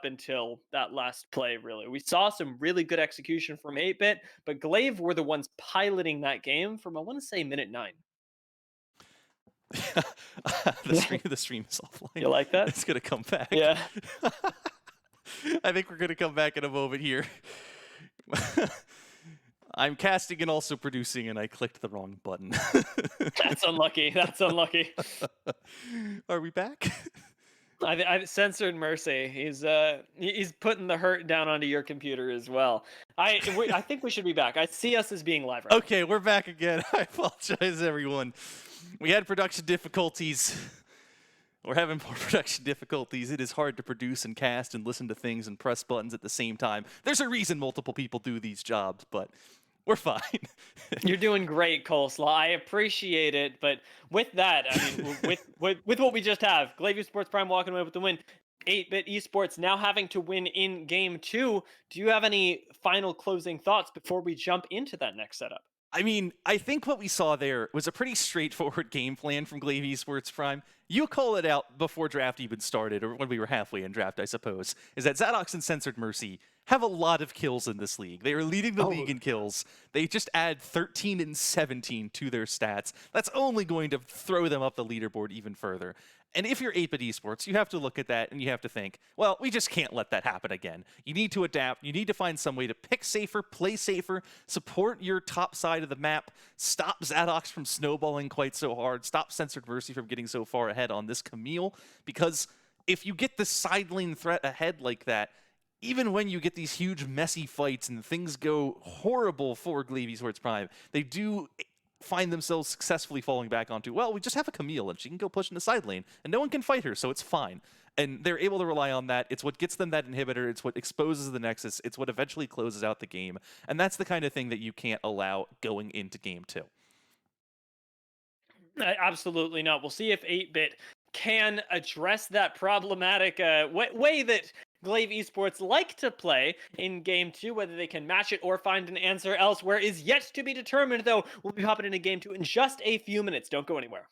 up until that last play, really. We saw some really good execution from 8-Bit, but Glaive were the ones piloting that game from, I want to say, minute 9. The stream is offline. You like that? It's gonna come back. Yeah. I think we're gonna come back in a moment here. I'm casting and also producing, and I clicked the wrong button. That's unlucky. That's unlucky. Are we back? I censored Mercy. He's putting the hurt down onto your computer as well. I think we should be back. I see us as being live right now. Okay, we're back again. I apologize, everyone. We had production difficulties. We're having more production difficulties. It is hard to produce and cast and listen to things and press buttons at the same time. There's a reason multiple people do these jobs, but we're fine. You're doing great, Coleslaw. I appreciate it, but with that, I mean, with what we just have, Glaive Esports Prime walking away with the win. 8-Bit Esports now having to win in Game 2. Do you have any final closing thoughts before we jump into that next setup? I mean, I think what we saw there was a pretty straightforward game plan from Glaive Esports Prime. You call it out before draft even started, or when we were halfway in draft, I suppose, is that Zadox and Censored Mercy have a lot of kills in this league. They are leading the league in kills. They just add 13 and 17 to their stats. That's only going to throw them up the leaderboard even further. And if you're 8-Bit Esports, you have to look at that and you have to think, well, we just can't let that happen again. You need to adapt. You need to find some way to pick safer, play safer, support your top side of the map, stop Zadox from snowballing quite so hard, stop Censored Mercy from getting so far ahead on this Camille, because if you get the side lane threat ahead like that, even when you get these huge messy fights and things go horrible for Glaive Esports Prime, they do find themselves successfully falling back onto, well, we just have a Camille and she can go push in the side lane and no one can fight her, so it's fine. And they're able to rely on that. It's what gets them that inhibitor. It's what exposes the Nexus. It's what eventually closes out the game. And that's the kind of thing that you can't allow going into Game 2. Absolutely not. We'll see if 8-Bit can address that problematic way that Glaive Esports like to play in Game 2. Whether they can match it or find an answer elsewhere is yet to be determined, though. We'll be hopping into Game 2 in just a few minutes. Don't go anywhere.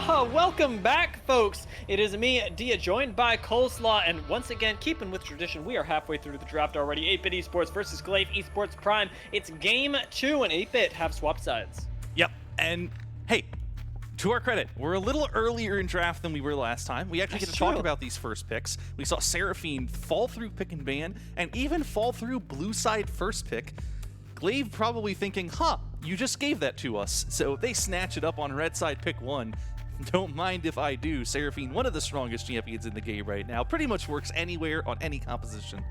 Welcome back, folks. It is me, Dia, joined by Coleslaw, and once again, keeping with tradition, we are halfway through the draft already. 8-Bit Esports versus Glaive Esports Prime. It's game 2, and 8-Bit have swapped sides. Yep, and hey, to our credit, we're a little earlier in draft than we were last time. We actually get to talk about these first picks. We saw Seraphine fall through pick and ban, and even fall through blue side first pick. Glaive probably thinking, you just gave that to us. So they snatch it up on red side pick 1. Don't mind if I do. Seraphine, one of the strongest champions in the game right now, pretty much works anywhere on any composition.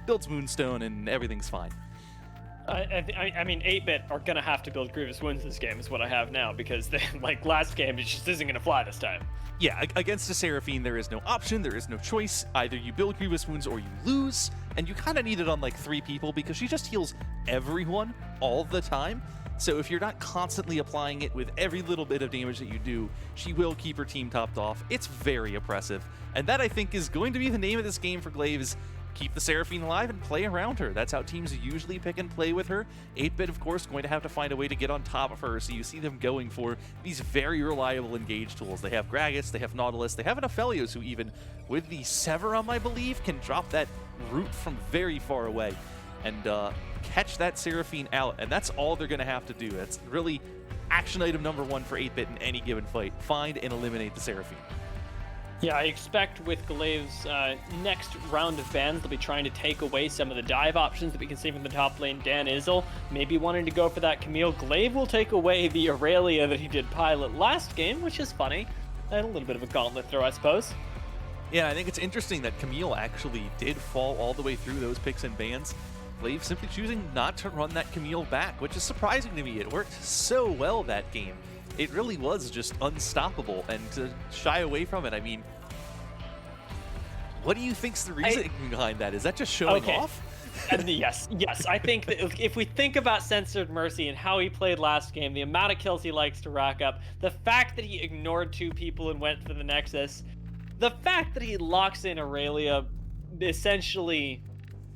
Builds Moonstone and everything's fine. I mean, 8-Bit are going to have to build Grievous Wounds this game is what I have now, because they, like last game, it just isn't going to fly this time. Yeah, against a Seraphine, there is no option, there is no choice. Either you build Grievous Wounds or you lose, and you kind of need it on like 3 people because she just heals everyone all the time. So if you're not constantly applying it with every little bit of damage that you do, she will keep her team topped off. It's very oppressive. And that, I think, is going to be the name of this game for Glaive, is keep the Seraphine alive and play around her. That's how teams usually pick and play with her. 8-Bit, of course, going to have to find a way to get on top of her, so you see them going for these very reliable engage tools. They have Gragas, they have Nautilus, they have an Aphelios who even, with the Severum, I believe, can drop that root from very far away and catch that Seraphine out, and that's all they're going to have to do. That's really action item number 1 for 8-Bit in any given fight. Find and eliminate the Seraphine. Yeah, I expect with Glaive's next round of bans, they'll be trying to take away some of the dive options that we can see from the top lane. Dan Izzle maybe wanting to go for that Camille. Glaive will take away the Aurelia that he did pilot last game, which is funny. A little bit of a gauntlet throw, I suppose. Yeah, I think it's interesting that Camille actually did fall all the way through those picks and bans. Glaive simply choosing not to run that Camille back, which is surprising to me. It worked so well that game. It really was just unstoppable, and to shy away from it, I mean, what do you think's the reasoning behind that? Is that just showing off? Yes. I think that if we think about Censored Mercy and how he played last game, the amount of kills he likes to rack up, the fact that he ignored 2 people and went for the Nexus, the fact that he locks in Aurelia essentially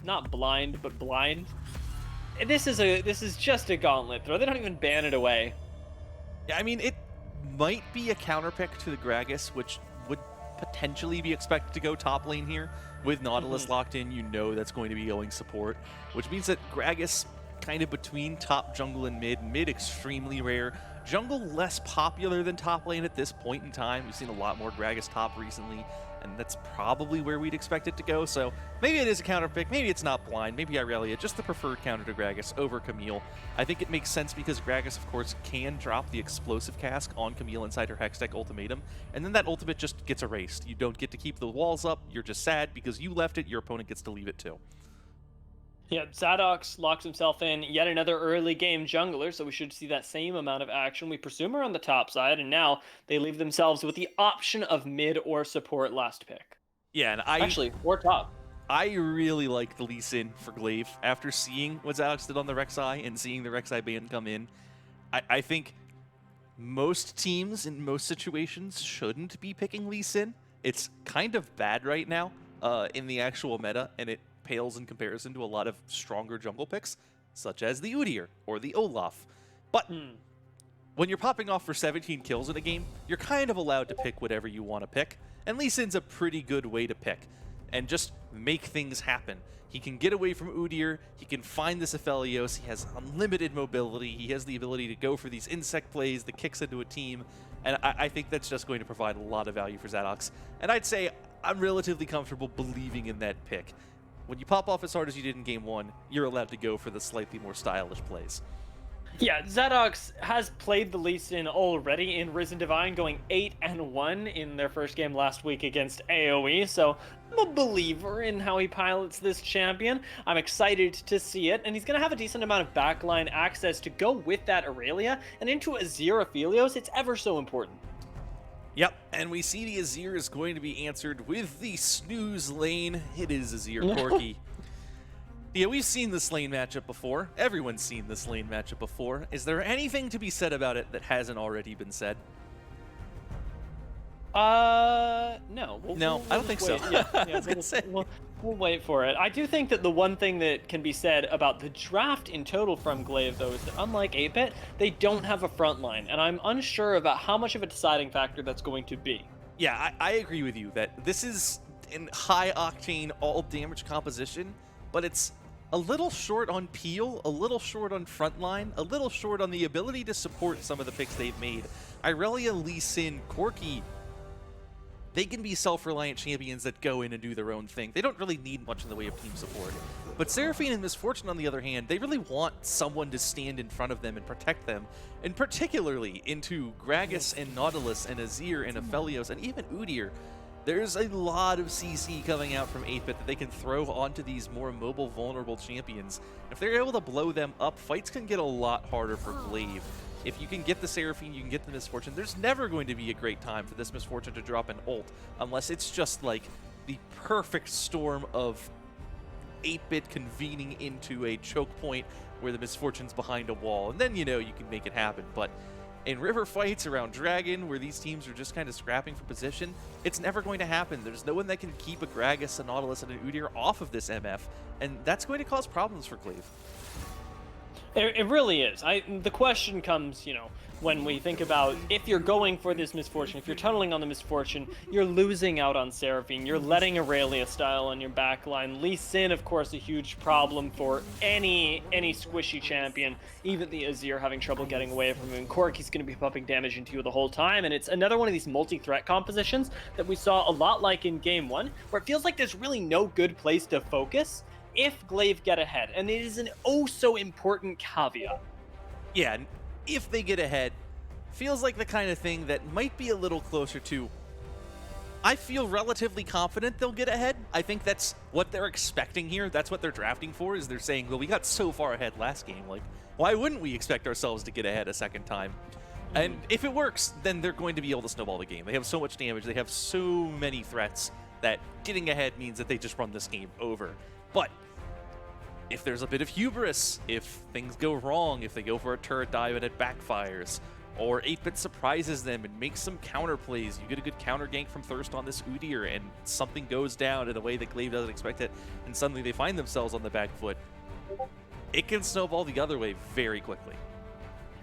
not blind, but blind. This is just a gauntlet throw. They don't even ban it away. Yeah, I mean, it might be a counter pick to the Gragas, which would potentially be expected to go top lane here. With Nautilus locked in, you know that's going to be going support, which means that Gragas kind of between top jungle and mid. Mid extremely rare. Jungle less popular than top lane at this point in time. We've seen a lot more Gragas top recently, and that's probably where we'd expect it to go. So maybe it is a counter pick, maybe it's not blind, maybe Aurelia, just the preferred counter to Gragas over Camille. I think it makes sense because Gragas, of course, can drop the explosive cask on Camille inside her Hextech ultimatum, and then that ultimate just gets erased. You don't get to keep the walls up, you're just sad because you left it, your opponent gets to leave it too. Yeah, Zadox locks himself in yet another early game jungler, so we should see that same amount of action. We presume are on the top side, and now they leave themselves with the option of mid or support last pick. Yeah, and Actually, or top. I really like the Lee Sin for Glaive. After seeing what Zadox did on the Rek'Sai and seeing the Rek'Sai ban come in, I think most teams in most situations shouldn't be picking Lee Sin. It's kind of bad right now in the actual meta, and it pales in comparison to a lot of stronger jungle picks, such as the Udyr or the Olaf. But when you're popping off for 17 kills in a game, you're kind of allowed to pick whatever you want to pick, and Lee Sin's a pretty good way to pick, and just make things happen. He can get away from Udyr, he can find this Aphelios, he has unlimited mobility, he has the ability to go for these insect plays that kicks into a team, and I think that's just going to provide a lot of value for Zadox. And I'd say I'm relatively comfortable believing in that pick. When you pop off as hard as you did in Game 1, you're allowed to go for the slightly more stylish plays. Yeah, Zadox has played the Lee Sin already in Risen Divine, going 8-1 in their first game last week against AoE, so I'm a believer in how he pilots this champion. I'm excited to see it, and he's going to have a decent amount of backline access to go with that Aurelia, and into Azir Aphelios, it's ever so important. Yep, and we see the Azir is going to be answered with the snooze lane. It is Azir Corky. Yeah, we've seen this lane matchup before. Everyone's seen this lane matchup before. Is there anything to be said about it that hasn't already been said? No. No, I don't think just so. wait. Yeah, I yeah. was gonna say. We'll wait for it. I do think that the one thing that can be said about the draft in total from Glaive, though, is that unlike 8-Bit, they don't have a front line, and I'm unsure about how much of a deciding factor that's going to be. Yeah, I agree with you that this is in high octane all damage composition, but it's a little short on peel, a little short on frontline, a little short on the ability to support some of the picks they've made. Irelia, Lee Sin, Corki, they can be self-reliant champions that go in and do their own thing. They don't really need much in the way of team support. But Seraphine and Misfortune, on the other hand, they really want someone to stand in front of them and protect them, and particularly into Gragas and Nautilus and Azir and Aphelios and even Udyr. There's a lot of CC coming out from 8-Bit that they can throw onto these more mobile, vulnerable champions. If they're able to blow them up, fights can get a lot harder for Glaive. If you can get the Seraphine, you can get the Misfortune. There's never going to be a great time for this Misfortune to drop an ult, unless it's just like the perfect storm of 8-Bit convening into a choke point where the Misfortune's behind a wall, and then, you know, you can make it happen. But in river fights around Dragon, where these teams are just kind of scrapping for position, it's never going to happen. There's no one that can keep a Gragas, a Nautilus, and an Udyr off of this MF, and that's going to cause problems for Glaive. It really is. The question comes, you know, when we think about if you're going for this Misfortune, if you're tunneling on the Misfortune, you're losing out on Seraphine. You're letting Aurelia style on your backline. Lee Sin, of course, a huge problem for any squishy champion. Even the Azir having trouble getting away from him. Corki's going to be pumping damage into you the whole time, and it's another one of these multi-threat compositions that we saw a lot like in Game 1, where it feels like there's really no good place to focus if Glaive get ahead, and it is an so important caveat. Yeah, if they get ahead, feels like the kind of thing that might be a little closer to, I feel relatively confident they'll get ahead. I think that's what they're expecting here. That's what they're drafting for, is they're saying, well, we got so far ahead last game, like, why wouldn't we expect ourselves to get ahead a second time? And if it works, then they're going to be able to snowball the game. They have so much damage, they have so many threats that getting ahead means that they just run this game over. But if there's a bit of hubris, if things go wrong, if they go for a turret dive and it backfires, or 8-Bit surprises them and makes some counter plays, you get a good counter gank from Thirst on this Udyr, and something goes down in a way that Glaive doesn't expect it, and suddenly they find themselves on the back foot, it can snowball the other way very quickly.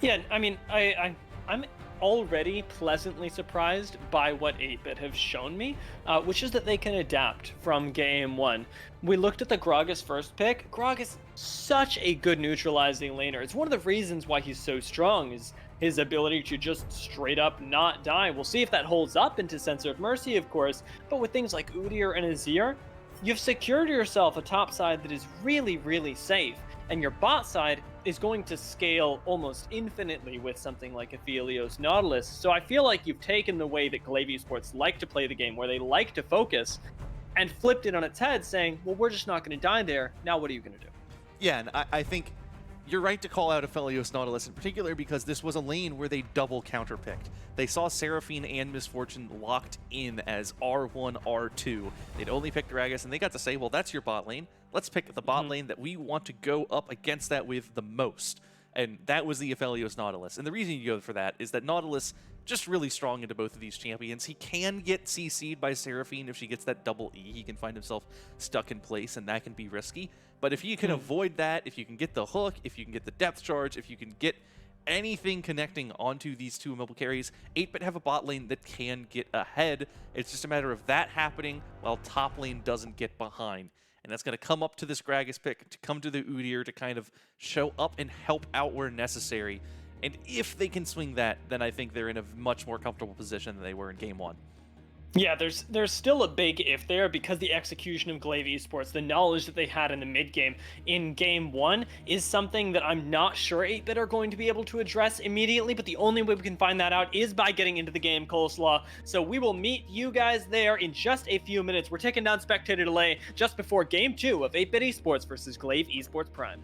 Yeah, I mean, I'm already pleasantly surprised by what 8-Bit have shown me, which is that they can adapt from Game 1. We looked at the Gragas first pick. Gragas, such a good neutralizing laner. It's one of the reasons why he's so strong, is his ability to just straight up not die. We'll see if that holds up into Censer of Mercy, of course, but with things like Udyr and Azir, you've secured yourself a top side that is really, really safe, and your bot side is going to scale almost infinitely with something like Aphelios Nautilus. So I feel like you've taken the way that Glaive Esports like to play the game, where they like to focus, and flipped it on its head, saying, well, we're just not going to die there. Now what are you going to do? Yeah, and I think you're right to call out Aphelios Nautilus in particular, because this was a lane where they double counterpicked. They saw Seraphine and Misfortune locked in as R1, R2. They'd only picked Gragas, and they got to say, well, that's your bot lane. Let's pick the bot lane that we want to go up against that with the most. And that was the Aphelios Nautilus. And the reason you go for that is that Nautilus, just really strong into both of these champions. He can get CC'd by Seraphine if she gets that double E. He can find himself stuck in place, and that can be risky. But if you can avoid that, if you can get the hook, if you can get the depth charge, if you can get anything connecting onto these two mobile carries, 8-Bit have a bot lane that can get ahead. It's just a matter of that happening while top lane doesn't get behind. And that's going to come up to this Gragas pick, to come to the Udyr, to kind of show up and help out where necessary. And if they can swing that, then I think they're in a much more comfortable position than they were in Game 1. Yeah, there's still a big if there, because the execution of Glaive Esports, the knowledge that they had in the mid game in Game 1, is something that I'm not sure 8-Bit are going to be able to address immediately, but the only way we can find that out is by getting into the game, Coleslaw. So we will meet you guys there in just a few minutes. We're taking down Spectator Delay just before Game 2 of 8-Bit Esports versus Glaive Esports Prime.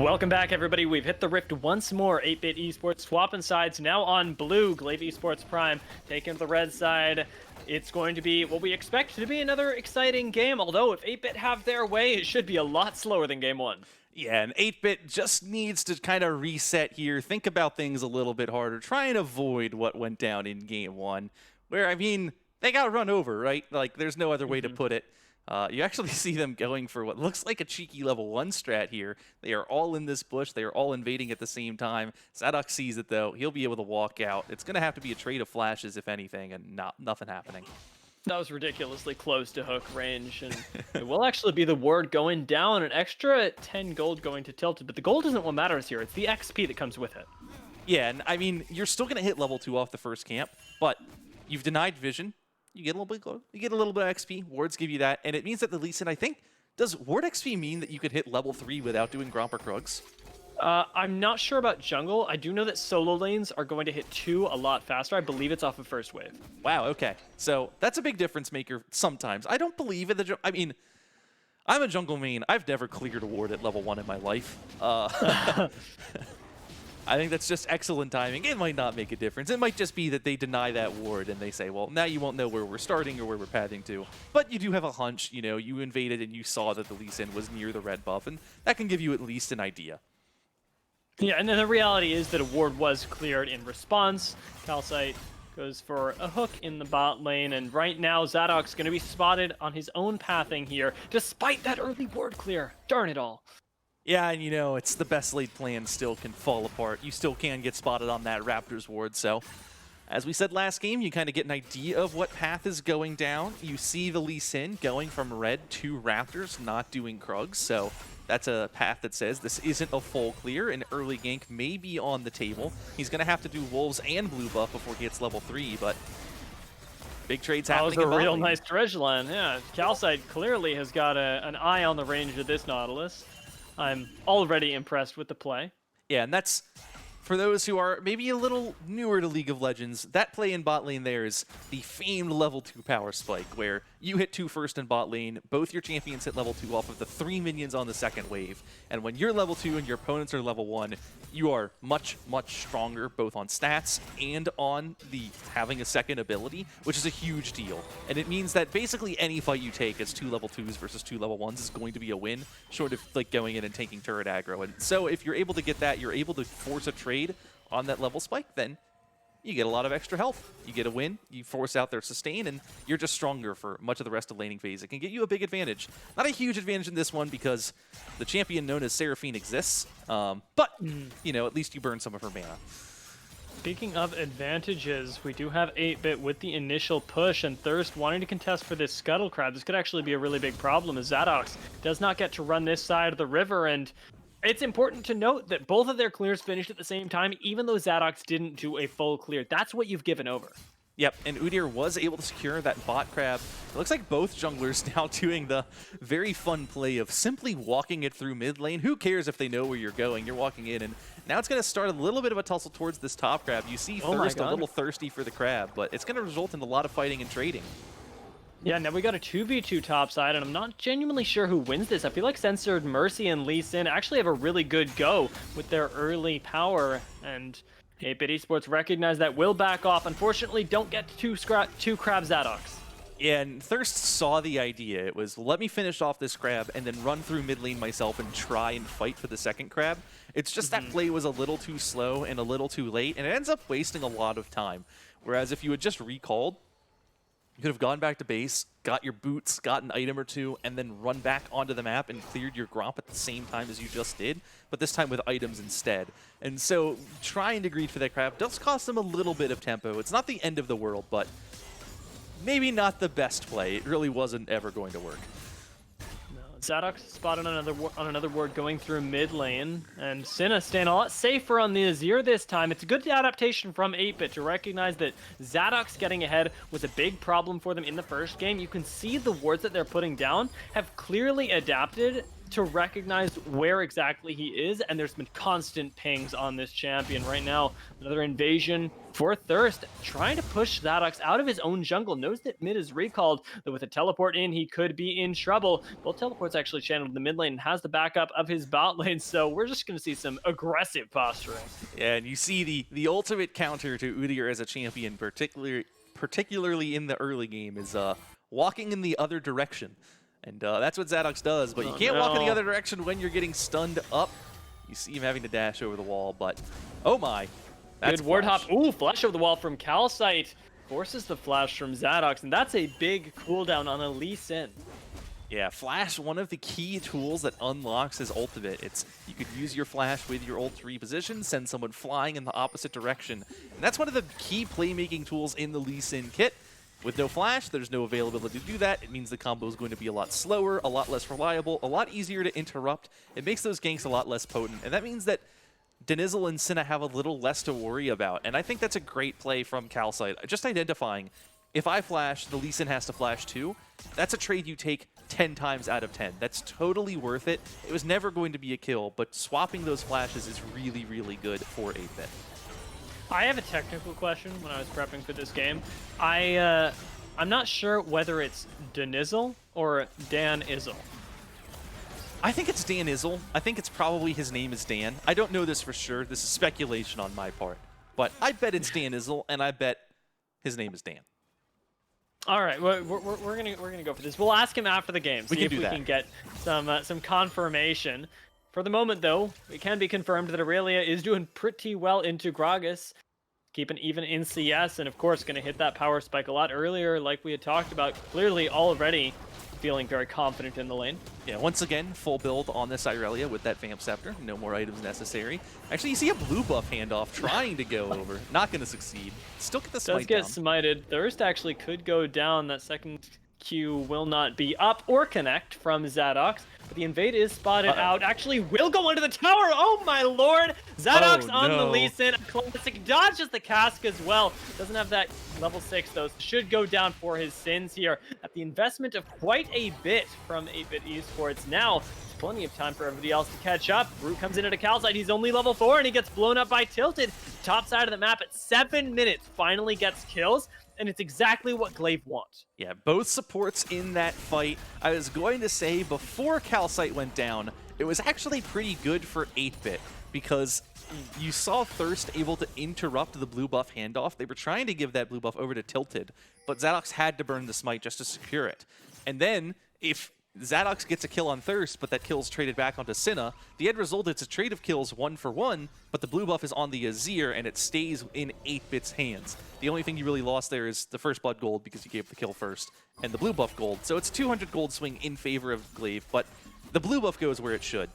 Welcome back, everybody. We've hit the rift once more. 8-Bit Esports swapping sides now on blue. Glaive Esports Prime taking the red side. It's going to be what we expect to be another exciting game, although if 8-Bit have their way, it should be a lot slower than game one. Yeah, and 8-Bit just needs to kind of reset here, think about things a little bit harder, try and avoid what went down in game one, where, I mean, they got run over, right? Like, there's no other way to put it. You actually see them going for what looks like a cheeky level 1 strat here. They are all in this bush. They are all invading at the same time. Zadok sees it, though. He'll be able to walk out. It's going to have to be a trade of flashes, if anything, and nothing happening. That was ridiculously close to hook range, and it will actually be the ward going down, an extra 10 gold going to Tilted, but the gold isn't what matters here. It's the XP that comes with it. Yeah, and I mean, you're still going to hit level 2 off the first camp, but you've denied vision. You get a little bit of gold. You get a little bit of XP. Wards give you that, and it means that the Lee Sin, I think, does ward XP mean that you could hit level 3 without doing Gromp or Krugs? I'm not sure about jungle. I do know that solo lanes are going to hit 2 a lot faster. I believe it's off of first wave. Wow, okay. So that's a big difference maker sometimes. I don't believe in the... I mean, I'm a jungle main. I've never cleared a ward at level 1 in my life. I think that's just excellent timing. It might not make a difference. It might just be that they deny that ward and they say, well, now you won't know where we're starting or where we're pathing to. But you do have a hunch, you know, you invaded and you saw that the Lee Sin was near the red buff, and that can give you at least an idea. Yeah, and then the reality is that a ward was cleared in response. Calcite goes for a hook in the bot lane, and right now Zadok's going to be spotted on his own pathing here, despite that early ward clear. Darn it all. Yeah, and you know, it's the best laid plan still can fall apart. You still can get spotted on that Raptors ward, so as we said last game, you kind of get an idea of what path is going down. You see the Lee Sin going from red to Raptors, not doing Krugs, so that's a path that says this isn't a full clear. An early gank may be on the table. He's going to have to do Wolves and Blue buff before he gets level 3, but big trades happening. That was a real nice dredge line, yeah. Calcite clearly has got an eye on the range of this Nautilus. I'm already impressed with the play. Yeah, and that's, for those who are maybe a little newer to League of Legends, that play in bot lane there is the famed level 2 power spike, where you hit 2 first in bot lane, both your champions hit level 2 off of the 3 minions on the second wave, and when you're level 2 and your opponents are level 1, you are much, much stronger, both on stats and on the having a second ability, which is a huge deal. And it means that basically any fight you take as 2 level 2s versus 2 level 1s is going to be a win, short of like going in and taking turret aggro. And so if you're able to get that, you're able to force a trade on that level spike, then you get a lot of extra health. You get a win, you force out their sustain, and you're just stronger for much of the rest of laning phase. It can get you a big advantage. Not a huge advantage in this one because the champion known as Seraphine exists, but, you know, at least you burn some of her mana. Speaking of advantages, we do have 8-Bit with the initial push, and Thirst wanting to contest for this Scuttle Crab. This could actually be a really big problem as Zadox does not get to run this side of the river, and it's important to note that both of their clears finished at the same time, even though Zadox didn't do a full clear. That's what you've given over. Yep, and Udyr was able to secure that bot crab. It looks like both junglers now doing the very fun play of simply walking it through mid lane. Who cares if they know where you're going? You're walking in, and now it's going to start a little bit of a tussle towards this top crab. You see Thirst a little thirsty for the crab, but it's going to result in a lot of fighting and trading. Yeah, now we got a 2v2 top side, and I'm not genuinely sure who wins this. I feel like Censored Mercy and Lee Sin actually have a really good go with their early power, and 8-Bit Esports recognize that, will back off. Unfortunately, don't get two crab Zadox. Yeah, and Thirst saw the idea. It was, let me finish off this crab and then run through mid lane myself and try and fight for the second crab. It's just that play was a little too slow and a little too late, and it ends up wasting a lot of time. Whereas if you had just recalled, you could have gone back to base, got your boots, got an item or two, and then run back onto the map and cleared your Gromp at the same time as you just did, but this time with items instead. And so trying to greed for that crab does cost them a little bit of tempo. It's not the end of the world, but maybe not the best play. It really wasn't ever going to work. Zadox spotted on another ward going through mid lane, and Cinna staying a lot safer on the Azir this time. It's a good adaptation from 8-Bit to recognize that Zadox getting ahead was a big problem for them in the first game. You can see the wards that they're putting down have clearly adapted to recognize where exactly he is, and there's been constant pings on this champion. Right now, another invasion for Thirst, trying to push Zadox out of his own jungle. Knows that mid is recalled, that with a teleport in, he could be in trouble. Both teleports actually channeled in the mid lane and has the backup of his bot lane, so we're just going to see some aggressive posturing. Yeah, and you see the ultimate counter to Udyr as a champion, particularly in the early game, is walking in the other direction. And that's what Zadox does, but you can't walk in the other direction when you're getting stunned up. You see him having to dash over the wall, but oh my. That's good ward flash. hop. Ooh, flash over the wall from Calcite. Forces the flash from Zadox, and that's a big cooldown on a Lee Sin. Yeah, flash, one of the key tools that unlocks his ultimate. It's you could use your flash with your ult reposition, send someone flying in the opposite direction. And that's one of the key playmaking tools in the Lee Sin kit. With no flash, there's no availability to do that. It means the combo is going to be a lot slower, a lot less reliable, a lot easier to interrupt. It makes those ganks a lot less potent. And that means that Denizzle and Senna have a little less to worry about. And I think that's a great play from Calcite. Just identifying, if I flash, the Lee Sin has to flash too. That's a trade you take 10 times out of 10. That's totally worth it. It was never going to be a kill, but swapping those flashes is really, really good for 8-bit. I have a technical question when I was prepping for this game. I'm not sure whether it's Denizzle or Dan Izzle. I think it's Dan Izzle. I think it's probably his name is Dan. I don't know this for sure. This is speculation on my part. But I bet it's Dan Izzle, and I bet his name is Dan. All right, we're gonna go for this. We'll ask him after the game. See if we can get some confirmation. For the moment, though, it can be confirmed that Aurelia is doing pretty well into Gragas, keeping even in CS, and of course going to hit that power spike a lot earlier, like we had talked about. Clearly already feeling very confident in the lane. Yeah, once again, full build on this Irelia with that Vamp Scepter. No more items necessary. Actually, you see a blue buff handoff trying to go over. Not going to succeed. Still get the smite down. Does get smited. Thirst actually could go down. That second Q will not be up or connect from Zadox. But the invade is spotted out. Actually will go under the tower. Oh my lord. Zadox on the Lee Sin. Classic dodges the cask as well. Doesn't have that level 6 though. Should go down for his sins here. At the investment of quite a bit from 8-bit Esports. Now, plenty of time for everybody else to catch up. Root comes in at a Calcite. He's only level 4 and he gets blown up by Tilted. Top side of the map at 7 minutes. Finally gets kills. And it's exactly what Glaive wants. Yeah, both supports in that fight. I was going to say, before Calcite went down, it was actually pretty good for 8-bit, because you saw Thirst able to interrupt the blue buff handoff. They were trying to give that blue buff over to Tilted, but Zadox had to burn the smite just to secure it. And then, if Zadox gets a kill on Thirst, but that kill's traded back onto Senna, the end result is a trade of kills 1-for-1, but the blue buff is on the Azir, and it stays in 8-bit's hands. The only thing you really lost there is the first blood gold, because you gave the kill first, and the blue buff gold. So it's 200 gold swing in favor of Glaive, but the blue buff goes where it should.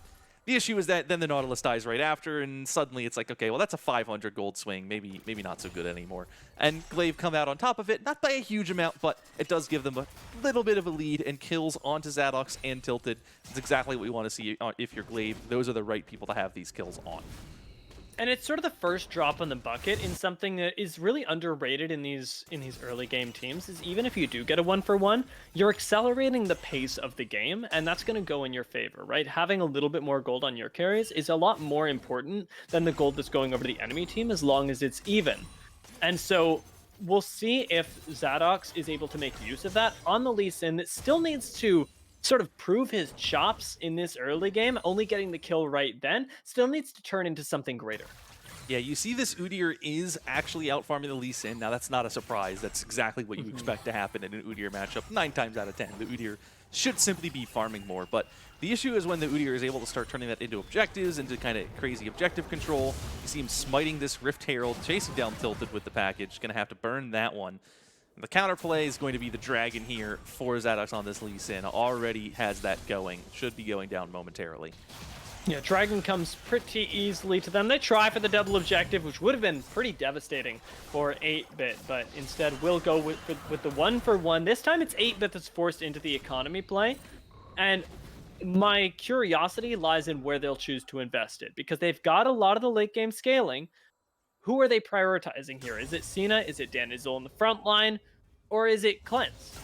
The issue is that then the Nautilus dies right after, and suddenly it's like, okay, well, that's a 500 gold swing. Maybe not so good anymore. And Glaive come out on top of it, not by a huge amount, but it does give them a little bit of a lead, and kills onto Zadox and Tilted. It's exactly what we want to see if you're Glaive. Those are the right people to have these kills on. And it's sort of the first drop in the bucket in something that is really underrated in these early game teams, is even if you do get a 1-for-1, you're accelerating the pace of the game, and that's going to go in your favor, right? Having a little bit more gold on your carries is a lot more important than the gold that's going over the enemy team, as long as it's even. And so we'll see if Zadox is able to make use of that on the Lee Sin, that still needs to sort of prove his chops in this early game. Only getting the kill right then still needs to turn into something greater. Yeah, you see this Udyr is actually out farming the Lee Sin. Now, that's not a surprise. That's exactly what you expect to happen in an Udyr matchup 9 times out of 10. The Udyr should simply be farming more, but the issue is when the Udyr is able to start turning that into objectives, into kind of crazy objective control. You see him smiting this Rift Herald, chasing down Tilted with the package. Going to have to burn that one. The counterplay is going to be the Dragon here for Zadox on this Lee Sin. Already has that going. Should be going down momentarily. Yeah, Dragon comes pretty easily to them. They try for the double objective, which would have been pretty devastating for 8-bit, but instead will go with the 1-for-1. This time it's 8-bit that's forced into the economy play. And my curiosity lies in where they'll choose to invest it, because they've got a lot of the late game scaling. Who are they prioritizing here? Is it Cena? Is it Dan Izzle in the front line? Or is it Cleanse?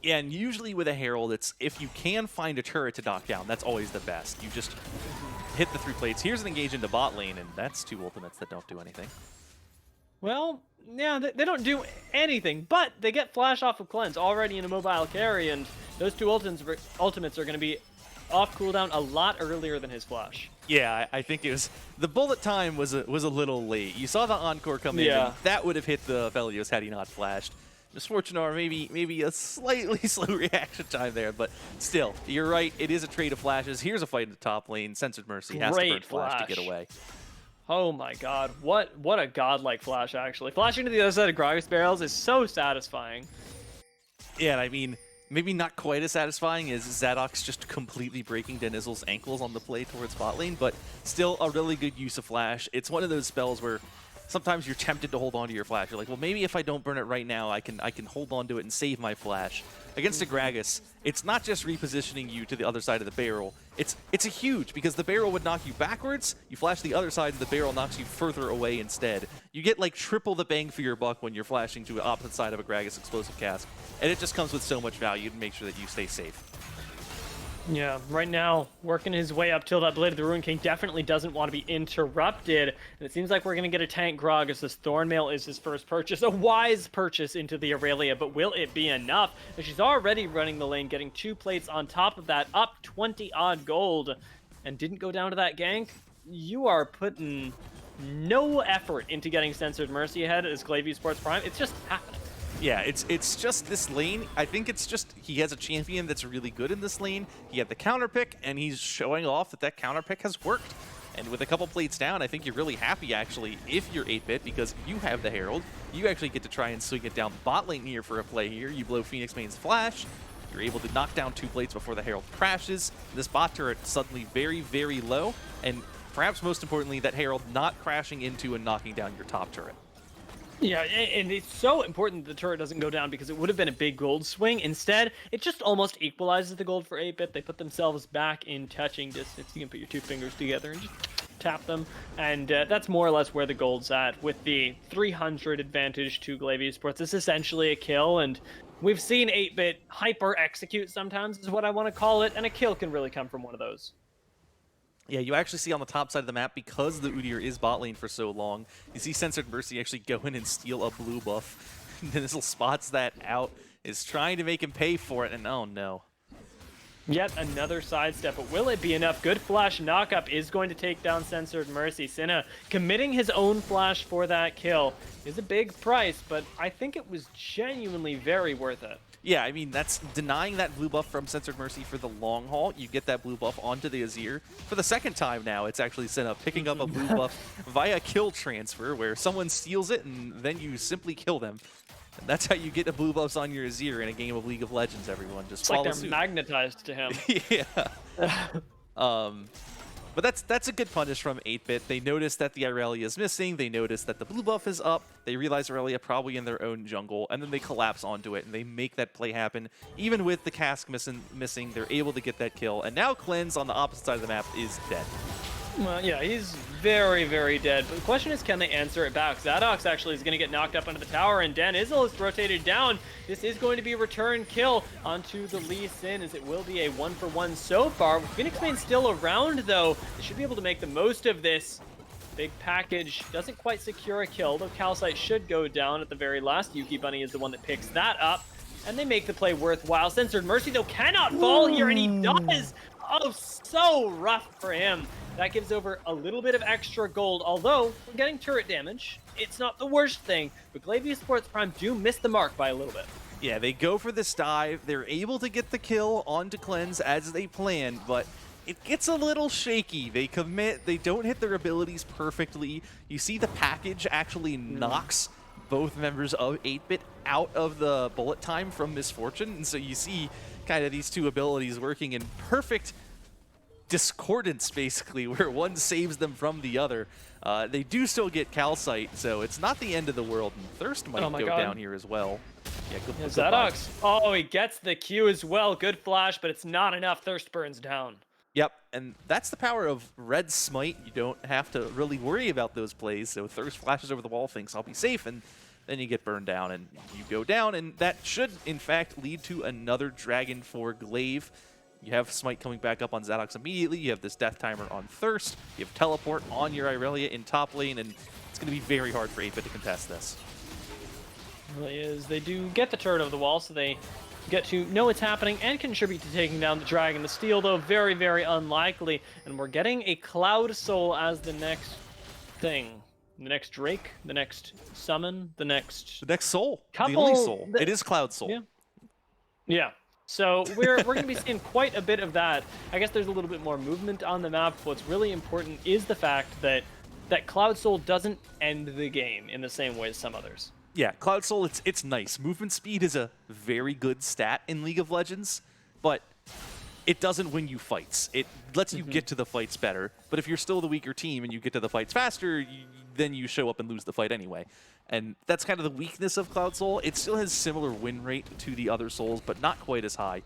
Yeah, and usually with a Herald, it's if you can find a turret to knock down, that's always the best. You just hit the 3 plates. Here's an engage into bot lane, and that's 2 ultimates that don't do anything. Well, yeah, they don't do anything, but they get flash off of Cleanse already in a mobile carry, and those 2 ultimates are going to be off cooldown a lot earlier than his flash. Yeah, I think it was the bullet time was a little late. You saw the encore come in, and that would have hit the Velios had he not flashed. Misfortune or maybe a slightly slow reaction time there, but still, you're right. It is a trade of flashes. Here's a fight in the top lane. Censored Mercy has to burn flash to get away. Oh my god, what a godlike flash, actually. Flashing to the other side of Gragas barrels is so satisfying. Yeah, and I mean, maybe not quite as satisfying as Zadok's just completely breaking Denizel's ankles on the play towards bot lane, but still a really good use of flash. It's one of those spells where sometimes you're tempted to hold on to your flash. You're like, well, maybe if I don't burn it right now, I can hold on to it and save my flash. Against a Gragas, it's not just repositioning you to the other side of the barrel. It's a huge, because the barrel would knock you backwards, you flash the other side, and the barrel knocks you further away instead. You get like triple the bang for your buck when you're flashing to the opposite side of a Gragas explosive cask, and it just comes with so much value to make sure that you stay safe. Yeah, right now, working his way up till that Blade of the Ruin King definitely doesn't want to be interrupted. And it seems like we're going to get a tank Grog as this Thornmail is his first purchase. A wise purchase into the Aurelia, but will it be enough? And she's already running the lane, getting 2 plates on top of that, up 20-odd gold, and didn't go down to that gank. You are putting no effort into getting Censored Mercy ahead as Glaive Esports Prime. It's just happening. Yeah, it's just this lane. I think it's just he has a champion that's really good in this lane. He had the counter pick, and he's showing off that counter pick has worked. And with a couple plates down, I think you're really happy, actually, if you're 8-bit, because you have the Herald. You actually get to try and swing it down the bot lane here for a play here. You blow Phoenix Main's flash. You're able to knock down 2 plates before the Herald crashes. This bot turret suddenly very, very low. And perhaps most importantly, that Herald not crashing into and knocking down your top turret. Yeah, and it's so important the turret doesn't go down because it would have been a big gold swing. Instead, it just almost equalizes the gold for 8-bit. They put themselves back in touching distance. You can put your 2 fingers together and just tap them. And that's more or less where the gold's at. With the 300 advantage to Glaive Esports, it's essentially a kill. And we've seen 8-bit hyper-execute sometimes is what I want to call it. And a kill can really come from one of those. Yeah, you actually see on the top side of the map, because the Udyr is bot lane for so long, you see Censored Mercy actually go in and steal a blue buff. Denizel spots that out, is trying to make him pay for it, and oh no. Yet another sidestep, but will it be enough? Good flash knockup is going to take down Censored Mercy. Cinna committing his own flash for that kill is a big price, but I think it was genuinely very worth it. Yeah, I mean, that's denying that blue buff from Censored Mercy for the long haul. You get that blue buff onto the Azir. For the second time now, it's actually Cinna picking up a blue buff via kill transfer, where someone steals it and then you simply kill them. And that's how you get the blue buffs on your Azir in a game of League of Legends, everyone. Just it's like they're suit. Magnetized to him. Yeah. But that's a good punish from 8-bit. They notice that the Aurelia is missing. They notice that the blue buff is up. They realize Aurelia probably in their own jungle, and then they collapse onto it, and they make that play happen. Even with the cask missing, they're able to get that kill. And now Cleanse on the opposite side of the map is dead. Well, yeah, he's very, very dead. But the question is, can they answer it back? Zadox actually is going to get knocked up into the tower, and Denizel is rotated down. This is going to be a return kill onto the Lee Sin, as it will be a 1-for-1 so far. With Phoenix Main still around, though, they should be able to make the most of this. Big package doesn't quite secure a kill, though Calcite should go down at the very last. Yuki Bunny is the one that picks that up, and they make the play worthwhile. Censored Mercy, though, cannot fall here, and he does! Oh, so rough for him. That gives over a little bit of extra gold, although we're getting turret damage. It's not the worst thing, but Glaive Esports Prime do miss the mark by a little bit. Yeah, they go for this dive. They're able to get the kill onto Cleanse as they planned, but it gets a little shaky. They commit, they don't hit their abilities perfectly. You see the package actually knocks both members of 8-bit out of the bullet time from Misfortune, and so you see kind of these two abilities working in perfect discordance, basically, where one saves them from the other. They do still get Calcite, so it's not the end of the world, and Thirst might go down here as well. Yeah, good. Zadox. Oh, he gets the Q as well. Good flash, but it's not enough. Thirst burns down. Yep, and that's the power of Red Smite. You don't have to really worry about those plays, so Thirst flashes over the wall, thinks I'll be safe, and then you get burned down and you go down, and that should, in fact, lead to another dragon for Glaive. You have Smite coming back up on Zadox immediately. You have this Death Timer on Thirst. You have Teleport on your Irelia in top lane, and it's going to be very hard for 8-Bit to contest this. It really is. They do get the turret over the wall, so they get to know what's happening and contribute to taking down the dragon. The steal, though, very, very unlikely. And we're getting a Cloud Soul as the next thing. The next Drake, the next summon, the next soul. Couple, the only soul. It is Cloud Soul. Yeah. Yeah. So we're going to be seeing quite a bit of that. I guess there's a little bit more movement on the map. What's really important is the fact that Cloud Soul doesn't end the game in the same way as some others. Yeah, Cloud Soul, it's nice. Movement speed is a very good stat in League of Legends, but it doesn't win you fights. It lets you get to the fights better, but if you're still the weaker team and you get to the fights faster, then you show up and lose the fight anyway. And that's kind of the weakness of Cloud Soul. It still has similar win rate to the other Souls, but not quite as high.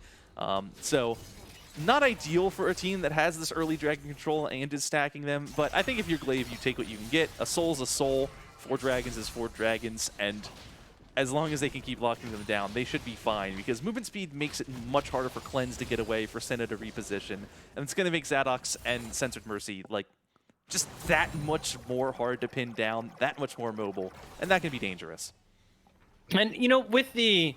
So not ideal for a team that has this early dragon control and is stacking them, but I think if you're Glaive, you take what you can get. A Soul's a Soul. 4 dragons is 4 dragons, and as long as they can keep locking them down, they should be fine, because movement speed makes it much harder for Cleanse to get away, for Senna to reposition, and it's going to make Zadox and Censored Mercy, like, just that much more hard to pin down, that much more mobile, and that can be dangerous. And, you know, with the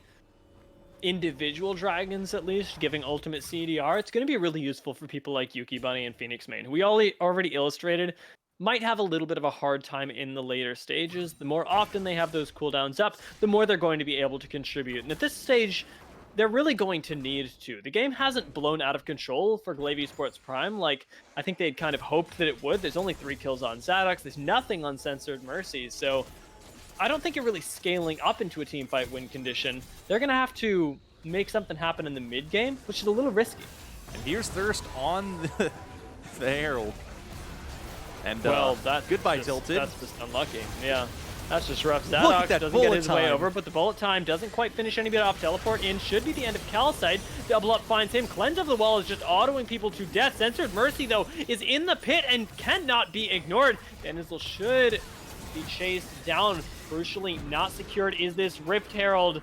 individual dragons, at least, giving ultimate CDR, it's going to be really useful for people like Yuki Bunny and Phoenix Main, who we already illustrated might have a little bit of a hard time in the later stages. The more often they have those cooldowns up, the more they're going to be able to contribute. And at this stage, they're really going to need to. The game hasn't blown out of control for Glaive Esports Prime like I think they'd kind of hoped that it would. There's only 3 kills on Zadox. There's nothing on Censored Mercy. So I don't think you're really scaling up into a teamfight win condition. They're going to have to make something happen in the mid game, which is a little risky. And here's Thirst on the Herald. And well, goodbye, Tilted. That's just unlucky. Yeah, that's just rough. Zadox doesn't get his way over, but the bullet time doesn't quite finish any bit off. Teleport in should be the end of Calcite. Double up finds him. Cleanse of the wall is just autoing people to death. Censored Mercy, though, is in the pit and cannot be ignored. Denizel should be chased down. Crucially, not secured is this Rift Herald.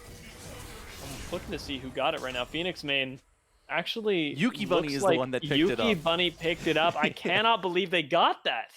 I'm looking to see who got it right now. Phoenix Main. Actually, Yuki Bunny is the one that picked it up. Yuki Bunny picked it up. I cannot believe they got that.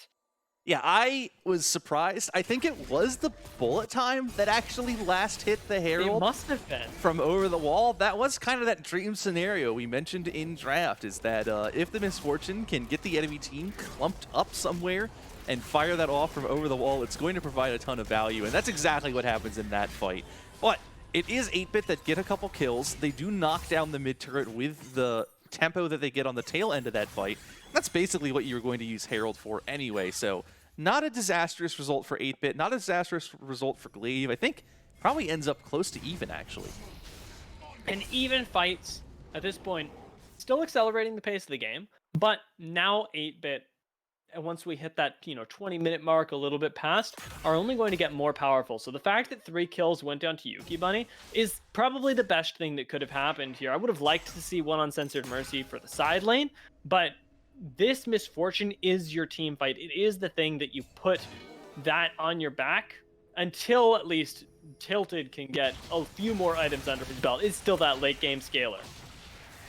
Yeah, I was surprised. I think it was the bullet time that actually last hit the Herald. It must have been. From over the wall. That was kind of that dream scenario we mentioned in draft, is that if the Misfortune can get the enemy team clumped up somewhere and fire that off from over the wall, it's going to provide a ton of value, and that's exactly what happens in that fight. But it is 8-Bit that get a couple kills. They do knock down the mid turret with the tempo that they get on the tail end of that fight. That's basically what you're going to use Herald for anyway, so not a disastrous result for 8-Bit, not a disastrous result for Glaive. I think probably ends up close to even, actually. And even fights, at this point, still accelerating the pace of the game, but now 8-Bit, and once we hit that 20-minute mark, a little bit past, are only going to get more powerful. So the fact that 3 kills went down to Yuki Bunny is probably the best thing that could have happened here. I would have liked to see one on Censored Mercy for the side lane, but this Misfortune is your team fight. It is the thing that you put that on your back until at least Tilted can get a few more items under his belt. It's still that late game scaler.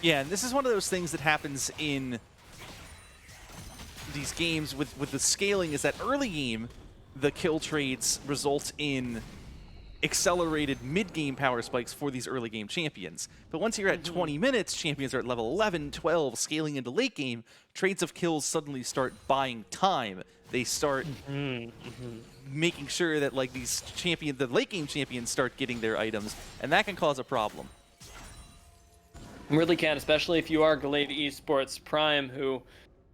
Yeah, and this is one of those things that happens in these games with the scaling, is that early game, the kill trades result in accelerated mid-game power spikes for these early game champions. But once you're at 20 minutes, champions are at level 11, 12, scaling into late game, trades of kills suddenly start buying time. They start making sure that like the late game champions start getting their items, and that can cause a problem. Really can, especially if you are Glaive Esports Prime, who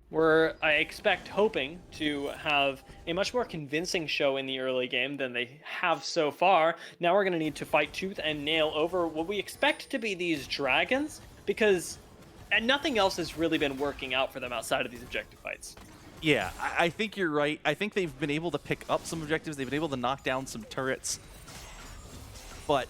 we're, I expect, hoping to have a much more convincing show in the early game than they have so far. Now we're going to need to fight tooth and nail over what we expect to be these dragons, because nothing else has really been working out for them outside of these objective fights. Yeah, I think you're right. I think they've been able to pick up some objectives. They've been able to knock down some turrets. But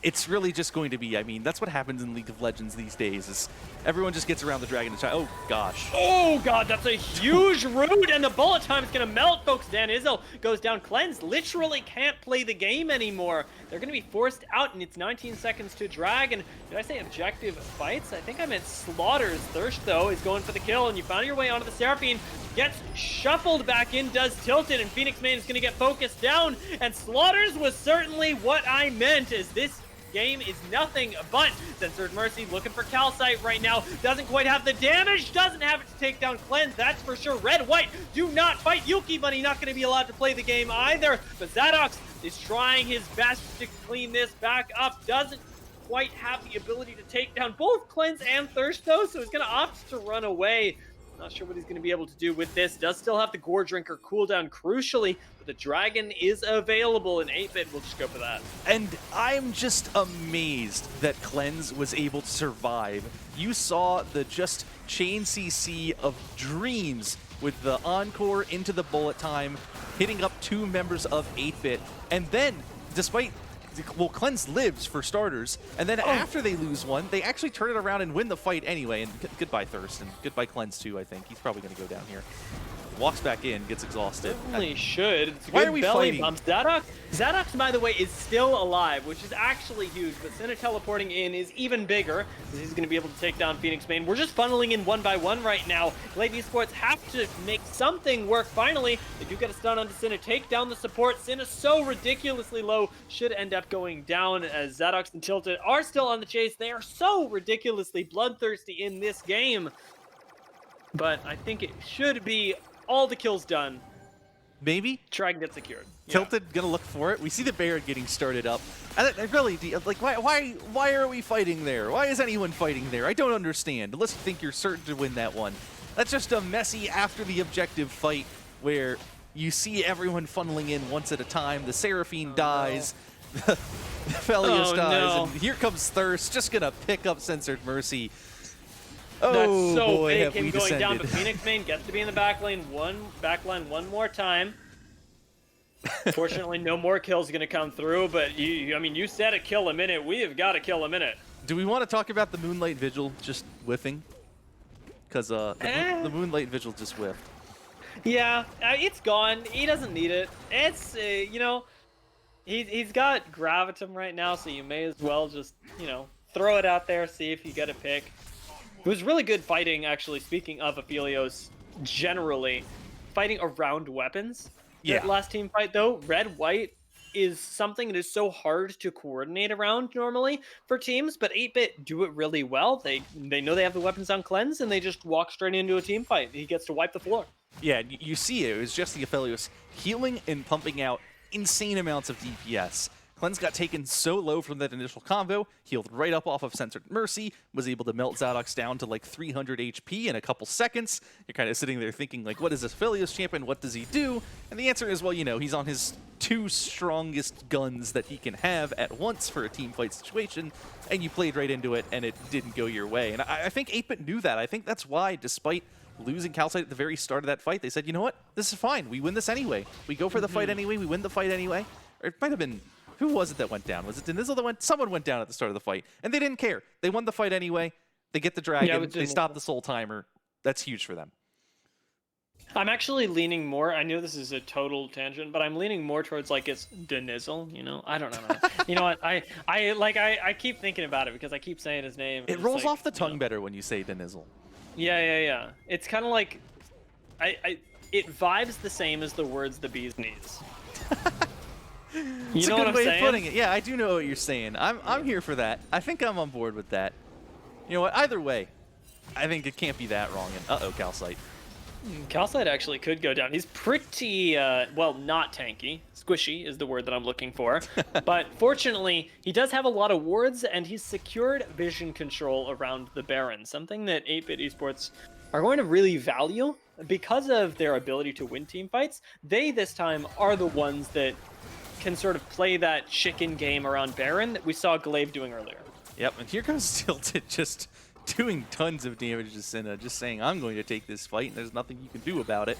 it's really just going to be, I mean, that's what happens in League of Legends these days, is everyone just gets around the dragon and try, oh gosh. Oh god, that's a huge root, and the bullet time is gonna melt, folks. Dan Izzo goes down. Cleanse literally can't play the game anymore. They're gonna be forced out, and it's 19 seconds to drag. And did I say objective fights? I think I meant Slaughter's. Thirst, though, is going for the kill, and you found your way onto the Seraphine. Gets shuffled back in, does Tilted, and Phoenix Main is gonna get focused down. And Slaughter's was certainly what I meant, as this game is nothing but Censored Mercy looking for Calcite right now. Doesn't quite have the damage, doesn't have it to take down Cleanse, that's for sure. Red, White, do not fight Yuki, but he's not going to be allowed to play the game either. But Zadox is trying his best to clean this back up. Doesn't quite have the ability to take down both Cleanse and Thirst, though, so he's going to opt to run away. Not sure what he's going to be able to do with this. Does still have the Gore Drinker cooldown, crucially, but the Dragon is available, and 8-Bit will just go for that. And I'm just amazed that Cleanse was able to survive. You saw the just chain CC of dreams with the Encore into the bullet time, hitting up 2 members of 8-Bit, and then, despite... Well, Cleanse lives, for starters, and then after they lose one, they actually turn it around and win the fight anyway, and goodbye Thirst, and goodbye Cleanse too, I think. He's probably going to go down here. Walks back in, gets exhausted. Certainly should. It's a Why good are we belly fighting? bump. Zadox, by the way, is still alive, which is actually huge, but Senna teleporting in is even bigger, because he's going to be able to take down Phoenix Main. We're just funneling in one by one right now. Glaive Esports have to make something work finally. They do get a stun onto Senna, take down the support. Senna so ridiculously low, should end up going down, as Zadox and Tilted are still on the chase. They are so ridiculously bloodthirsty in this game, but I think it should be all the kills done. Maybe? Dragon gets secured. Yeah. Tilted gonna look for it. We see the Baron getting started up. And I really, like, why are we fighting there? Why is anyone fighting there? I don't understand. Unless you think you're certain to win that one. That's just a messy after the objective fight where you see everyone funneling in once at a time. The Seraphine dies. No. The Felios dies. And here comes Thirst, just gonna pick up Censored Mercy. Oh, that's so boy, big, have him we going down, descended. but Phoenix Main gets to be in the backline one more time. Fortunately, no more kills going to come through, but I mean, you said a kill a minute. We have got a kill a minute. Do we want to talk about the Moonlight Vigil just whiffing? Because the Moonlight Vigil just whiffed. Yeah, it's gone. He doesn't need it. It's, you know, he's got Gravitum right now, so you may as well just, you know, throw it out there, see if you get a pick. It was really good fighting, actually, speaking of Aphelios, generally. Fighting around weapons. Yeah. That last team fight, though, Red-White is something that is so hard to coordinate around normally for teams, but 8-Bit do it really well. They know they have the weapons on Cleanse, and they just walk straight into a team fight. He gets to wipe the floor. Yeah, you see it. It was just the Aphelios healing and pumping out insane amounts of DPS. Cleanse got taken so low from that initial combo, healed right up off of Censored Mercy, was able to melt Zadox down to like 300 HP in a couple seconds. You're kind of sitting there thinking, like, what is this Aphelios champion? What does he do? And the answer is, well, you know, he's on his 2 strongest guns that he can have at once for a team fight situation, and you played right into it, and it didn't go your way. And I think 8-Bit knew that. I think that's why, despite losing Calcite at the very start of that fight, they said, you know what? This is fine. We win this anyway. We go for the fight anyway. We win the fight anyway. Or it might have been... Who was it that went down? Was it Denizzle that went? Someone went down at the start of the fight, and they didn't care. They won the fight anyway. They get the dragon. They stop the soul timer. That's huge for them. I'm actually leaning more. I know this is a total tangent, but I'm leaning more towards like it's Denizzle. You know, I don't know. You know what? I keep thinking about it because I keep saying his name. It rolls off the tongue better when you say Denizzle. Yeah. It's kind of like, it vibes the same as the words the bee's knees. It's a good way of putting it. Yeah, I do know what you're saying. I'm here for that. I think I'm on board with that. You know what? Either way, I think it can't be that wrong. And uh-oh, Calcite. Calcite actually could go down. He's pretty, well, not tanky. Squishy is the word that I'm looking for. But fortunately, he does have a lot of wards, and he's secured vision control around the Baron, something that 8-Bit Esports are going to really value. Because of their ability to win team fights, they this time are the ones that can sort of play that chicken game around Baron that we saw Glaive doing earlier. Yep, and here comes Tilted just doing tons of damage to Senna, just saying, I'm going to take this fight, and there's nothing you can do about it.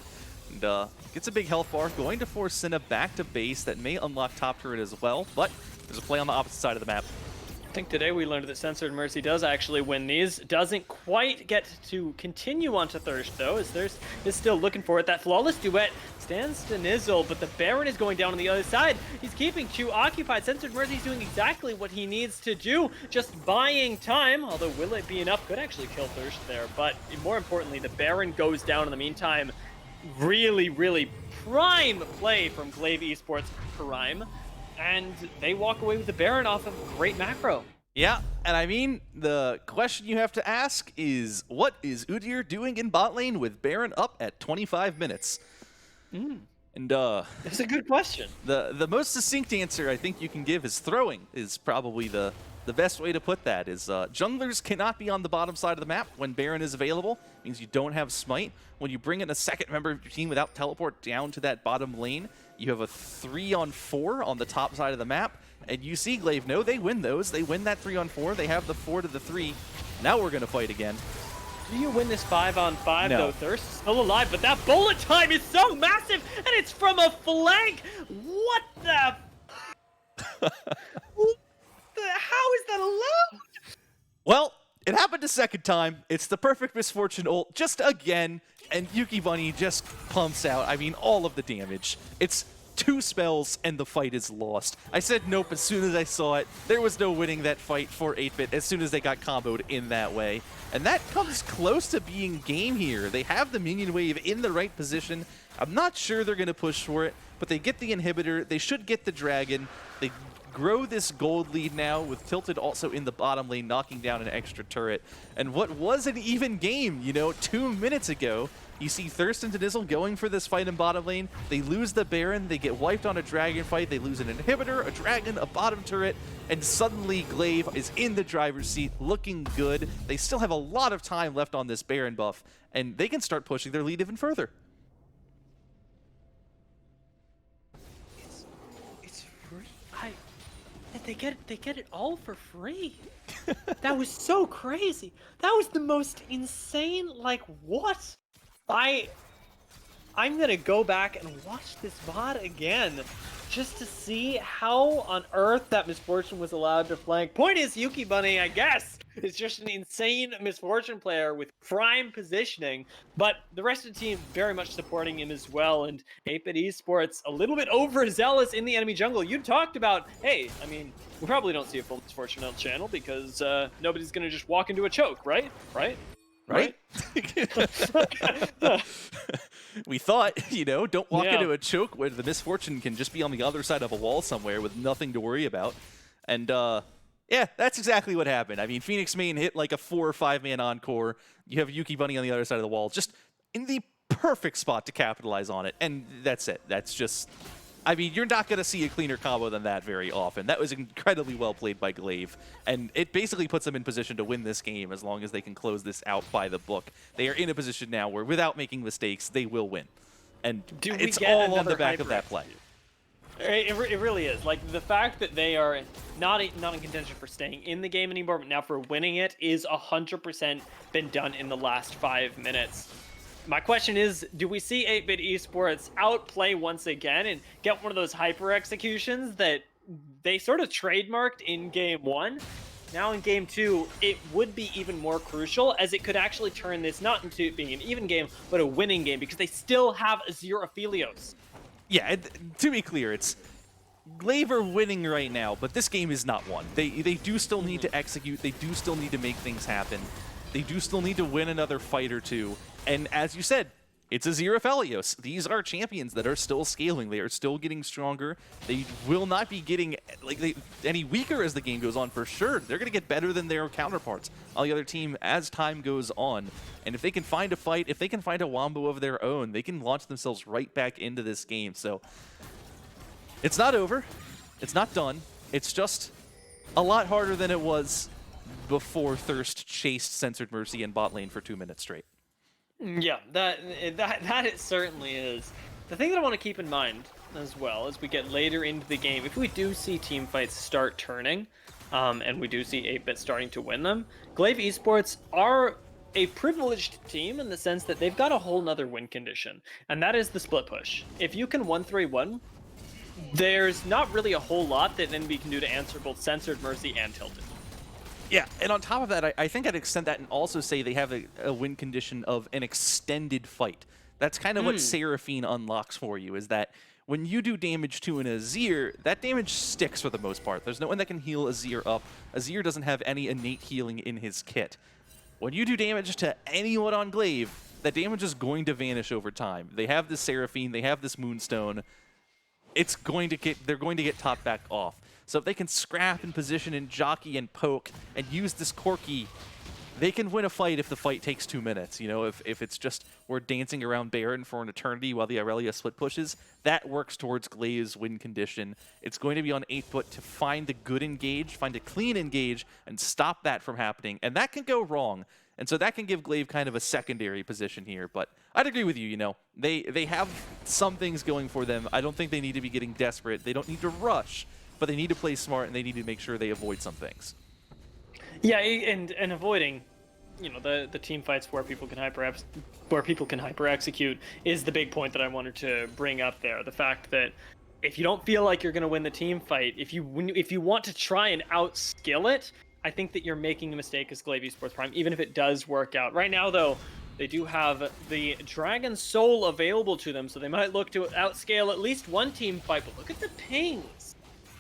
And gets a big health bar, going to force Senna back to base. That may unlock top turret as well, but there's a play on the opposite side of the map. I think today we learned that Censored Mercy does actually win these. Doesn't quite get to continue onto Thirst, though, as Thirst is still looking for it. That flawless duet stands to Nizzle, but the Baron is going down on the other side. He's keeping Chu occupied. Censored Mercy is doing exactly what he needs to do, just buying time, although will it be enough? Could actually kill Thirst there, but more importantly, the Baron goes down in the meantime. Really, really prime play from Glaive Esports Prime. And they walk away with the Baron off of great macro. Yeah, and I mean, the question you have to ask is, what is Udyr doing in bot lane with Baron up at 25 minutes? And that's a good question. The most succinct answer I think you can give is throwing is probably the best way to put that. Is junglers cannot be on the bottom side of the map when Baron is available. It means you don't have smite. When you bring in a second member of your team without teleport down to that bottom lane, you have a 3-on-4 on the top side of the map. And you see Glaive, no, they win those. They win that 3-on-4. They have the 4 to the 3. Now we're going to fight again. Do you win this 5-on-5 No. though? Thirst is still alive, but that bullet time is so massive, and it's from a flank. What the? How is that allowed? Well, it happened a second time. It's the perfect misfortune ult just again, and Yuki Bunny just pumps out, I mean, all of the damage. It's 2 spells and the fight is lost. I said nope as soon as I saw it. There was no winning that fight for 8-Bit as soon as they got comboed in that way. And that comes close to being game here. They have the minion wave in the right position. I'm not sure they're going to push for it, but they get the inhibitor. They should get the dragon. They grow this gold lead now with Tilted also in the bottom lane, knocking down an extra turret. And what was an even game, 2 minutes ago, you see Thirst and Nizzle going for this fight in bottom lane. They lose the Baron, they get wiped on a dragon fight, they lose an inhibitor, a dragon, a bottom turret, and suddenly Glaive is in the driver's seat, looking good. They still have a lot of time left on this Baron buff, and they can start pushing their lead even further. It's free. They get it all for free. That was so crazy. That was the most insane. Like what? I'm gonna go back and watch this VOD again just to see how on earth that Misfortune was allowed to flank. Point is, Yuki Bunny, I guess, is just an insane Misfortune player with prime positioning, but the rest of the team very much supporting him as well. And 8-Bit Esports a little bit overzealous in the enemy jungle. You talked about, hey, I mean, we probably don't see a full Misfortune on the channel because nobody's gonna just walk into a choke, right? Right? We thought, don't walk into a choke where the Misfortune can just be on the other side of a wall somewhere with nothing to worry about. And yeah, that's exactly what happened. I mean, Phoenix Main hit like a 4 or 5 man encore. You have Yuki Bunny on the other side of the wall, just in the perfect spot to capitalize on it. And that's it. That's just, I mean, you're not going to see a cleaner combo than that very often. That was incredibly well played by Glaive, and it basically puts them in position to win this game as long as they can close this out by the book. They are in a position now where, without making mistakes, they will win. And it's all on the back of that play. It really is. Like, the fact that they are not in contention for staying in the game anymore, but now for winning it is 100% been done in the last 5 minutes. My question is, do we see 8-Bit Esports outplay once again and get one of those hyper executions that they sort of trademarked in Game 1? Now in Game 2, it would be even more crucial, as it could actually turn this not into being an even game, but a winning game, because they still have 0 Aphelios. Yeah, to be clear, it's Glaive are winning right now, but this game is not won. They do still need to execute. They do still need to make things happen. They do still need to win another fight or two. And as you said, it's a 0 Aphelios. These are champions that are still scaling. They are still getting stronger. They will not be getting any weaker as the game goes on, for sure. They're going to get better than their counterparts on the other team as time goes on. And if they can find a fight, if they can find a wombo of their own, they can launch themselves right back into this game. So it's not over. It's not done. It's just a lot harder than it was before Thirst chased Censored Mercy in bot lane for 2 minutes straight. Yeah, that it certainly is. The thing that I want to keep in mind as well as we get later into the game, if we do see team fights start turning, and we do see 8-Bit starting to win them, Glaive Esports are a privileged team in the sense that they've got a whole nother win condition, and that is the split push. If you can 1-3-1, there's not really a whole lot that NB can do to answer both Censored Mercy and Tilted. Yeah, and on top of that, I think I'd extend that and also say they have a win condition of an extended fight. That's kind of what Mm. Seraphine unlocks for you, is that when you do damage to an Azir, that damage sticks for the most part. There's no one that can heal Azir up. Azir doesn't have any innate healing in his kit. When you do damage to anyone on Glaive, that damage is going to vanish over time. They have this Seraphine, they have this Moonstone. They're going to get topped back off. So if they can scrap and position and jockey and poke and use this Corki, they can win a fight if the fight takes 2 minutes. You know, if it's just we're dancing around Baron for an eternity while the Aurelia split pushes, that works towards Glaive's win condition. It's going to be on 8-foot to find a good engage, find a clean engage, and stop that from happening. And that can go wrong. And so that can give Glaive kind of a secondary position here. But I'd agree with you, you know. They have some things going for them. I don't think they need to be getting desperate. They don't need to rush, but they need to play smart, and they need to make sure they avoid some things. Yeah, and avoiding, the team fights where people can hyper execute is the big point that I wanted to bring up there. The fact that if you don't feel like you're going to win the team fight, if you want to try and outskill it, I think that you're making a mistake as Glaive Esports Prime, even if it does work out. Right now, though, they do have the Dragon Soul available to them, so they might look to outscale at least one team fight. But look at the pings.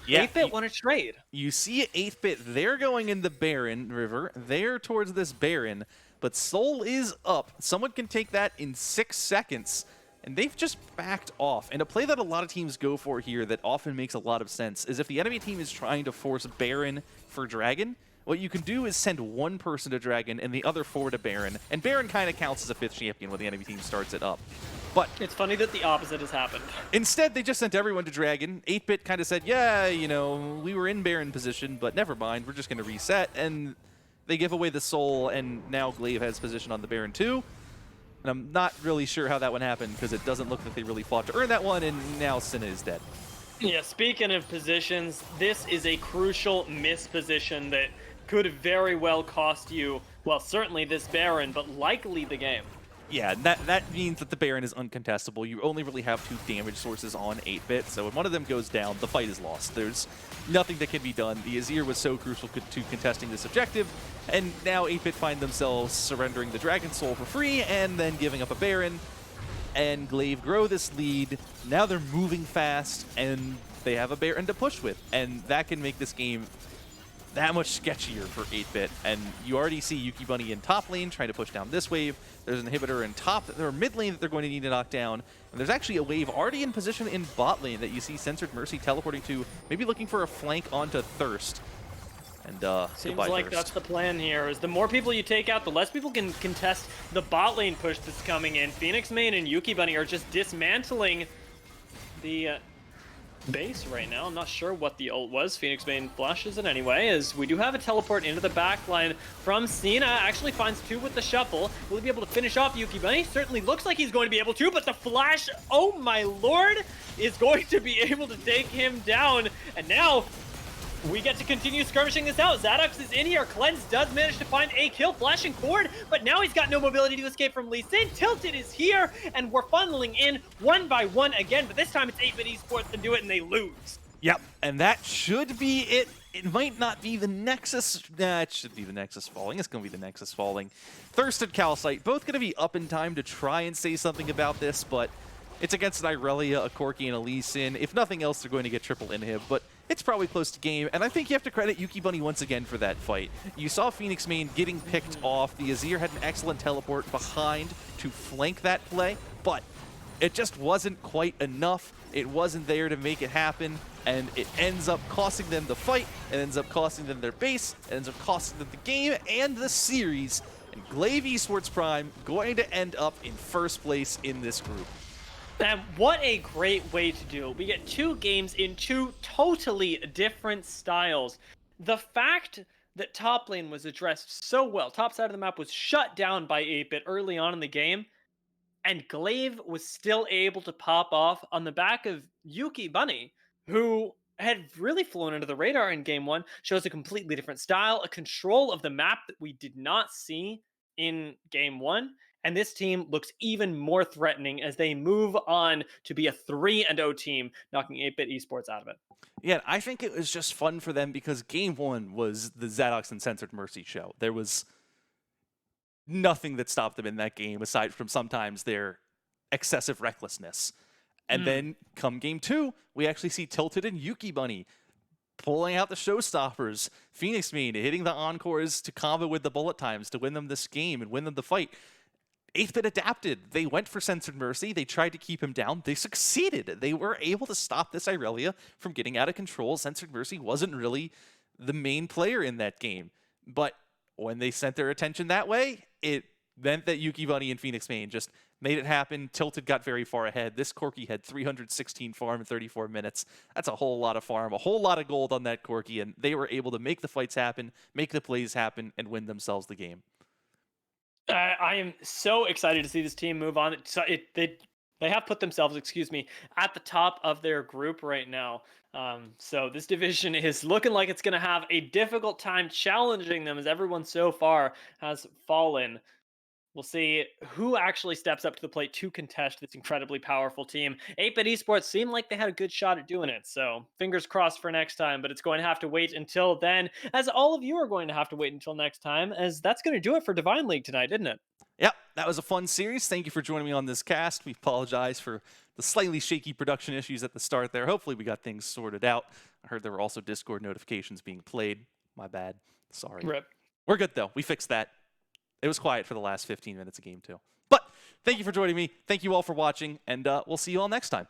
Yeah, 8-bit want to trade. You see 8-bit, they're going in the Baron River. They're towards this Baron, but Soul is up. Someone can take that in 6 seconds, and they've just backed off. And a play that a lot of teams go for here that often makes a lot of sense is if the enemy team is trying to force Baron for Dragon, what you can do is send one person to Dragon and the other 4 to Baron, and Baron kind of counts as a 5th champion when the enemy team starts it up. But It's funny that the opposite has happened. instead, they just sent everyone to Dragon. 8-bit kind of said, yeah, you know, we were in Baron position, but never mind, we're just going to reset. And they give away the Soul, and now Glaive has position on the Baron too. And I'm not really sure how that one happened, because it doesn't look like they really fought to earn that one, and now Senna is dead. Yeah, speaking of positions, this is a crucial misposition that could very well cost you, well, certainly this Baron, but likely the game. Yeah, that means that the Baron is uncontestable. You only really have 2 damage sources on 8-bit, so when one of them goes down, the fight is lost. There's nothing that can be done. The Azir was so crucial to contesting this objective, and now 8-bit find themselves surrendering the Dragon Soul for free and then giving up a Baron, and Glaive grow this lead. Now they're moving fast, and they have a Baron to push with, and that can make this game that much sketchier for 8-bit. And you already see Yuki Bunny in top lane trying to push down this wave. There's an inhibitor in mid lane that they're going to need to knock down. And there's actually a wave already in position in bot lane that you see Censored Mercy teleporting to, maybe looking for a flank onto Thirst. And Seems like Thirst. that's the plan here, is the more people you take out, the less people can contest the bot lane push that's coming in. Phoenix Main and Yuki Bunny are just dismantling the base right now. I'm not sure what the ult was. Phoenix Main flashes it anyway, as we do have a teleport into the back line from Cena. Actually finds 2 with the shuffle. Will he be able to finish off Yuki Bunny? Certainly looks like he's going to be able to, but the flash, oh my lord, is going to be able to take him down. And now we get to continue skirmishing this out. Zadox is in here. Cleanse does manage to find a kill, flashing forward, but now he's got no mobility to escape from Lee Sin. Tilted is here, and we're funneling in one by one again, but this time it's 8-bit Esports to do it, and they lose. Yep, and that should be it. It might not be the Nexus. Nah, it should be the Nexus falling. It's going to be the Nexus falling. Thirst and Calcite, both going to be up in time to try and say something about this, but it's against an Irelia, a Corki, and a Lee Sin. If nothing else, they're going to get triple inhib, but it's probably close to game, and I think you have to credit Yuki Bunny once again for that fight. You saw Phoenix Main getting picked off. The Azir had an excellent teleport behind to flank that play, but it just wasn't quite enough. It wasn't there to make it happen, and it ends up costing them the fight. It ends up costing them their base. It ends up costing them the game and the series. And Glaive Esports Prime going to end up in first place in this group. And what a great way to do it. We get 2 games in 2 totally different styles. The fact that top lane was addressed so well, top side of the map was shut down by 8-bit early on in the game, and Glaive was still able to pop off on the back of Yuki Bunny, who had really flown under the radar in game 1, shows a completely different style, a control of the map that we did not see in game 1, And this team looks even more threatening as they move on to be a 3-0 team, knocking 8-bit esports out of it. Yeah, I think it was just fun for them because game one was the Zadox and Censored Mercy show. There was nothing that stopped them in that game aside from sometimes their excessive recklessness. And Mm. then come game two, we actually see Tilted and Yuki Bunny pulling out the showstoppers. Phoenix Main hitting the encores to combo with the bullet times to win them this game and win them the fight. 8-bit adapted. They went for Censored Mercy. They tried to keep him down. They succeeded. They were able to stop this Irelia from getting out of control. Censored Mercy wasn't really the main player in that game. But when they sent their attention that way, it meant that Yuki Bunny and Phoenix Main just made it happen. Tilted got very far ahead. This Corki had 316 farm in 34 minutes. That's a whole lot of farm, a whole lot of gold on that Corki, and they were able to make the fights happen, make the plays happen, and win themselves the game. I am so excited to see this team move on. They have put themselves, excuse me, at the top of their group right now. So this division is looking like it's going to have a difficult time challenging them, as everyone so far has fallen. We'll see who actually steps up to the plate to contest this incredibly powerful team. 8-bit esports seemed like they had a good shot at doing it, so fingers crossed for next time, but it's going to have to wait until then, as all of you are going to have to wait until next time, as that's going to do it for Divine League tonight, didn't it? Yep, that was a fun series. Thank you for joining me on this cast. We apologize for the slightly shaky production issues at the start there. Hopefully we got things sorted out. I heard there were also Discord notifications being played. My bad. Sorry. Rip. We're good, though. We fixed that. It was quiet for the last 15 minutes of game 2. But thank you for joining me. Thank you all for watching, and we'll see you all next time.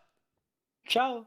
Ciao.